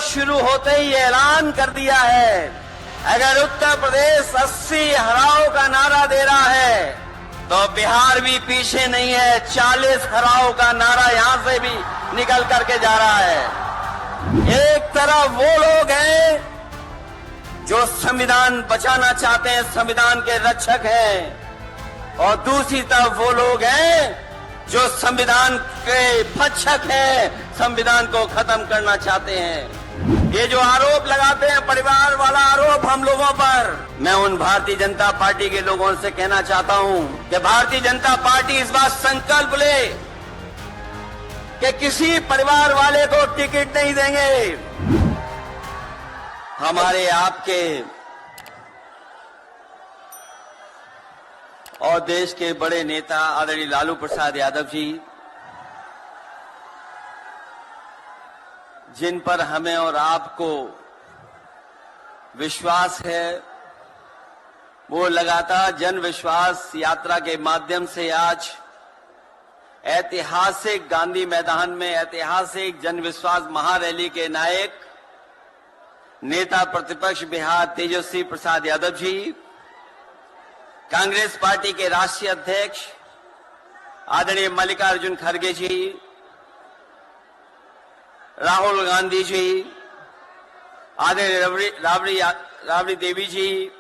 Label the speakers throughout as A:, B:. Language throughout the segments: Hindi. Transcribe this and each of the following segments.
A: शुरू होते ही ऐलान कर दिया है, अगर उत्तर प्रदेश 80 हराओ का नारा दे रहा है तो बिहार भी पीछे नहीं है। 40 हराओ का नारा यहां से भी निकल करके जा रहा है। एक तरफ वो लोग हैं जो संविधान बचाना चाहते हैं, संविधान के रक्षक हैं, और दूसरी तरफ वो लोग हैं जो संविधान के भक्षक हैं, संविधान को खत्म करना चाहते हैं। ये जो आरोप लगाते हैं, परिवार वाला आरोप हम लोगों पर, मैं उन भारतीय जनता पार्टी के लोगों से कहना चाहता हूं कि भारतीय जनता पार्टी इस बात संकल्प ले कि किसी परिवार वाले को टिकट नहीं देंगे। हमारे आपके और देश के बड़े नेता आदरणीय लालू प्रसाद यादव जी, जिन पर हमें और आपको विश्वास है, वो लगातार जन विश्वास यात्रा के माध्यम से आज ऐतिहासिक गांधी मैदान में ऐतिहासिक जन विश्वास महारैली के नायक नेता प्रतिपक्ष बिहार तेजस्वी प्रसाद यादव जी, कांग्रेस पार्टी के राष्ट्रीय अध्यक्ष आदरणीय मल्लिकार्जुन खड़गे जी, राहुल गांधी जी, आदरणीय राबड़ी देवी जी,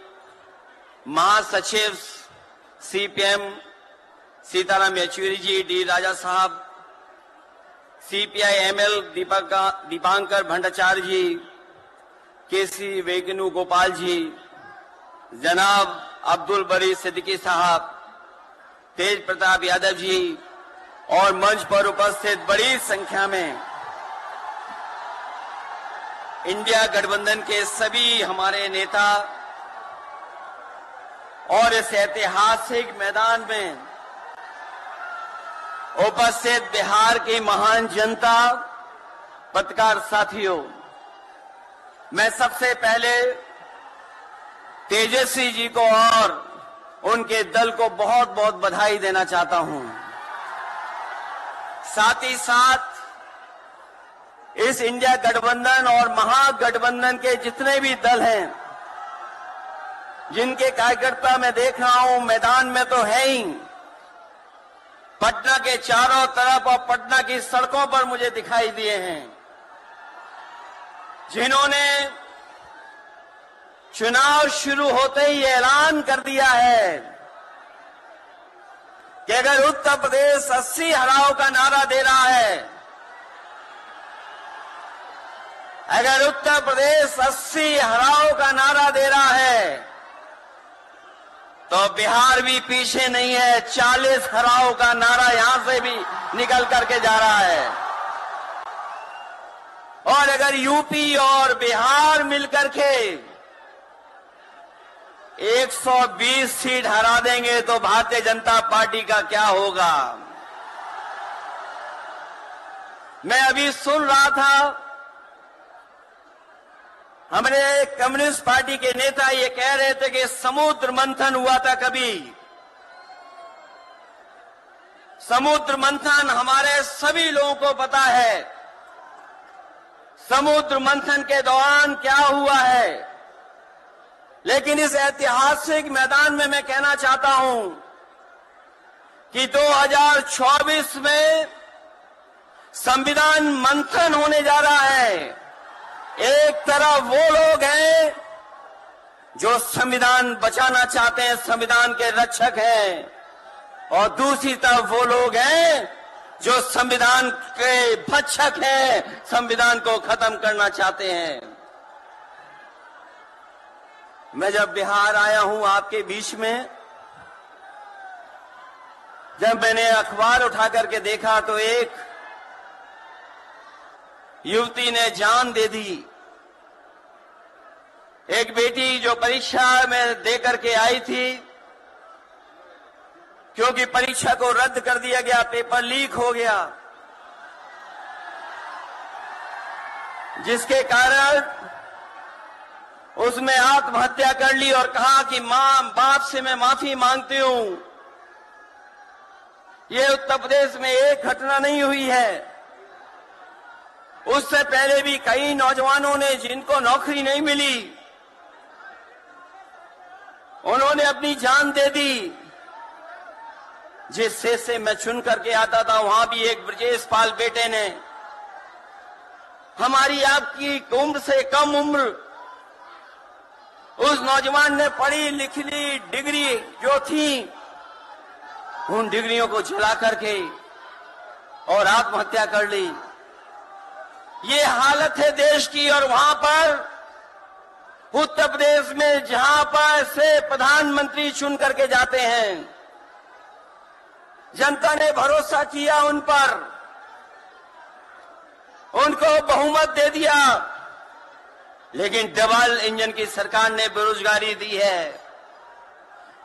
A: महासचिव सीपीएम सीताराम येचुरी जी, डी राजा साहब, सीपीआई एमएल दीपांकर भट्टाचार्य जी, केसी वेणुगोपाल जी, जनाब अब्दुल बरी सिद्दीकी साहब, तेज प्रताप यादव जी और मंच पर उपस्थित बड़ी संख्या में इंडिया गठबंधन के सभी हमारे नेता और इस ऐतिहासिक मैदान में उपस्थित बिहार की महान जनता, पत्रकार साथियों, मैं सबसे पहले तेजस्वी जी को और उनके दल को बहुत बहुत बधाई देना चाहता हूं। साथ ही साथ इस इंडिया गठबंधन और महागठबंधन के जितने भी दल हैं, जिनके कार्यकर्ता मैं देख रहा हूं मैदान में तो है ही, पटना के चारों तरफ और पटना की सड़कों पर मुझे दिखाई दिए हैं, जिन्होंने चुनाव शुरू होते ही ऐलान कर दिया है कि अगर उत्तर प्रदेश 80 हराओ का नारा दे रहा है, अगर उत्तर प्रदेश 80 हराओ का नारा दे रहा है तो बिहार भी पीछे नहीं है। 40 हराओ का नारा यहां से भी निकल करके जा रहा है, और अगर यूपी और बिहार मिलकर के 120 सीट हरा देंगे तो भारतीय जनता पार्टी का क्या होगा। मैं अभी सुन रहा था, हमारे कम्युनिस्ट पार्टी के नेता ये कह रहे थे कि समुद्र मंथन हुआ था कभी। समुद्र मंथन हमारे सभी लोगों को पता है, समुद्र मंथन के दौरान क्या हुआ है। लेकिन इस ऐतिहासिक मैदान में मैं कहना चाहता हूं कि 2024 में संविधान मंथन होने जा रहा है। एक तरफ वो लोग हैं जो संविधान बचाना चाहते हैं, संविधान के रक्षक हैं, और दूसरी तरफ वो लोग हैं जो संविधान के भक्षक हैं, संविधान को खत्म करना चाहते हैं। मैं जब बिहार आया हूं आपके बीच में, जब मैंने अखबार उठा करके देखा तो एक युवती ने जान दे दी। एक बेटी जो परीक्षा में दे करके आई थी, क्योंकि परीक्षा को रद्द कर दिया गया, पेपर लीक हो गया, जिसके कारण उसने आत्महत्या कर ली और कहा कि मां बाप से मैं माफी मांगती हूं। ये उत्तर प्रदेश में एक घटना नहीं हुई है, उससे पहले भी कई नौजवानों ने जिनको नौकरी नहीं मिली, उन्होंने अपनी जान दे दी। जिस से मैं चुन करके आता था, वहां भी एक ब्रजेश पाल बेटे ने, हमारी आपकी उम्र से कम उम्र, उस नौजवान ने पढ़ी लिखी डिग्री जो थी, उन डिग्रियों को जला करके और आत्महत्या कर ली। ये हालत है देश की। और वहां पर उत्तर प्रदेश में जहां पर से प्रधानमंत्री चुन करके जाते हैं, जनता ने भरोसा किया उन पर, उनको बहुमत दे दिया, लेकिन डबल इंजन की सरकार ने बेरोजगारी दी है।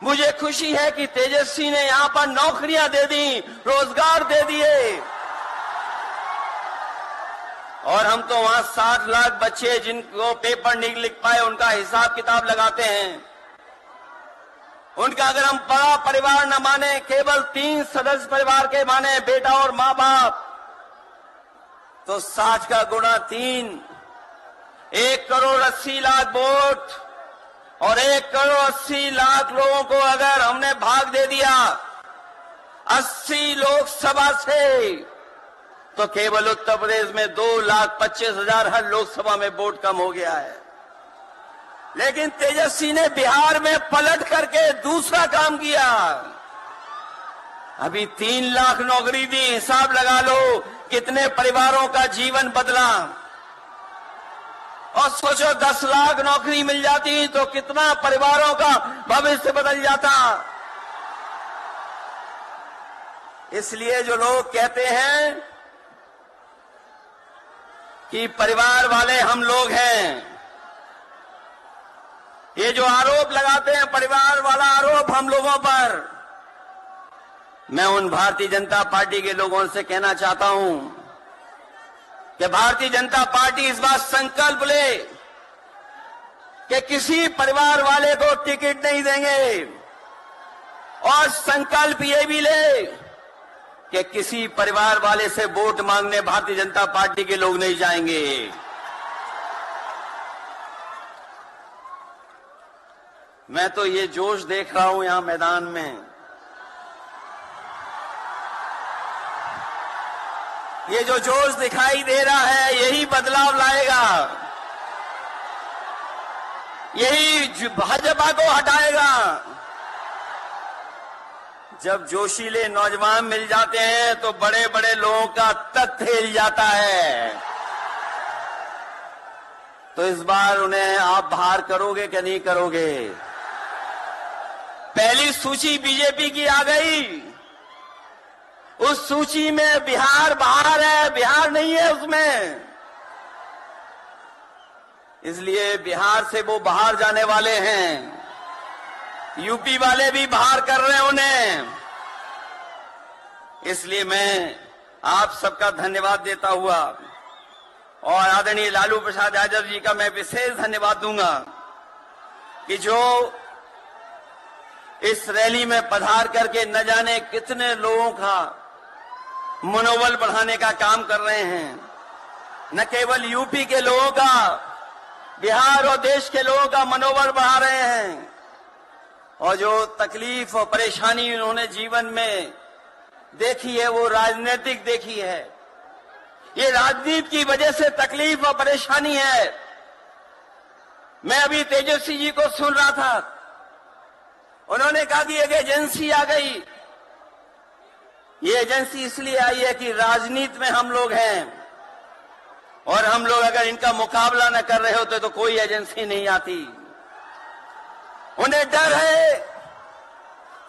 A: मुझे खुशी है कि तेजस्वी ने यहां पर नौकरियां दे दी, रोजगार दे दिए। और हम तो वहां 60 लाख बच्चे जिनको पेपर नहीं लिख पाए, उनका हिसाब किताब लगाते हैं। उनका अगर हम बड़ा परिवार न माने, केवल 3 सदस्य परिवार के माने, बेटा और मां बाप, तो 60 का गुणा 3, 1 करोड़ 80 लाख वोट, और 1 करोड़ 80 लाख लोगों को अगर हमने भाग दे दिया 80 लोकसभा से, तो केवल उत्तर प्रदेश में 2,25,000 हर लोकसभा में वोट कम हो गया है। लेकिन तेजस्वी ने बिहार में पलट करके दूसरा काम किया। अभी 3 लाख नौकरी दी, हिसाब लगा लो कितने परिवारों का जीवन बदला। और सोचो 10 लाख नौकरी मिल जाती तो कितना परिवारों का भविष्य बदल जाता। इसलिए जो लोग कहते हैं कि परिवार वाले हम लोग हैं, ये जो आरोप लगाते हैं परिवार वाला आरोप हम लोगों पर, मैं उन भारतीय जनता पार्टी के लोगों से कहना चाहता हूं कि भारतीय जनता पार्टी इस बात संकल्प ले कि किसी परिवार वाले को टिकट नहीं देंगे, और संकल्प ये भी ले कि किसी परिवार वाले से वोट मांगने भारतीय जनता पार्टी के लोग नहीं जाएंगे। मैं तो ये जोश देख रहा हूं यहां मैदान में, ये जो जोश दिखाई दे रहा है यही बदलाव लाएगा, यही भाजपा को हटाएगा। जब जोशीले नौजवान मिल जाते हैं तो बड़े बड़े लोगों का तख्त हिल जाता है। तो इस बार उन्हें आप बाहर करोगे कि नहीं करोगे? पहली सूची बीजेपी की आ गई, उस सूची में बिहार बाहर है, बिहार नहीं है उसमें। इसलिए बिहार से वो बाहर जाने वाले हैं, यूपी वाले भी बाहर कर रहे हैं उन्हें। इसलिए मैं आप सबका धन्यवाद देता हुआ, और आदरणीय लालू प्रसाद यादव जी का मैं विशेष धन्यवाद दूंगा कि जो इस रैली में पधार करके न जाने कितने लोगों का मनोबल बढ़ाने का काम कर रहे हैं। न केवल यूपी के लोगों का, बिहार और देश के लोगों का मनोबल बढ़ा रहे हैं। और जो तकलीफ और परेशानी उन्होंने जीवन में देखी है वो राजनीतिक देखी है। ये राजनीति की वजह से तकलीफ और परेशानी है। मैं अभी तेजस्वी जी को सुन रहा था, उन्होंने कहा कि एक एजेंसी आ गई। ये एजेंसी इसलिए आई है कि राजनीति में हम लोग हैं, और हम लोग अगर इनका मुकाबला न कर रहे होते तो कोई एजेंसी नहीं आती। उन्हें डर है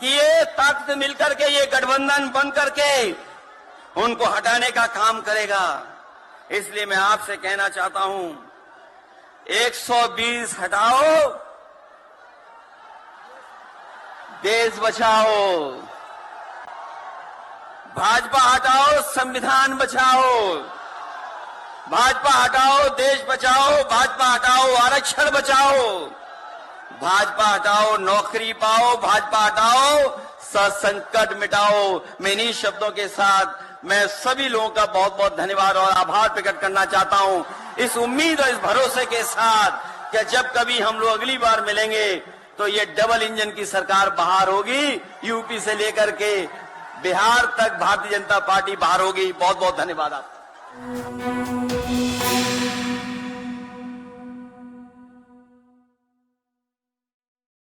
A: कि ये ताकत मिलकर के, ये गठबंधन बन करके उनको हटाने का काम करेगा। इसलिए मैं आपसे कहना चाहता हूं, 120 हटाओ, देश बचाओ। भाजपा हटाओ, संविधान बचाओ। भाजपा हटाओ, देश बचाओ। भाजपा हटाओ, आरक्षण बचाओ। भाजपा हटाओ, नौकरी पाओ। भाजपा हटाओ, संकट मिटाओ। मैं इन्हीं शब्दों के साथ मैं सभी लोगों का बहुत बहुत धन्यवाद और आभार प्रकट करना चाहता हूं, इस उम्मीद और इस भरोसे के साथ कि जब कभी हम लोग अगली बार मिलेंगे तो ये डबल इंजन की सरकार बाहर होगी, यूपी से लेकर के बिहार तक भारतीय जनता पार्टी बाहर होगी। बहुत बहुत धन्यवाद आपका।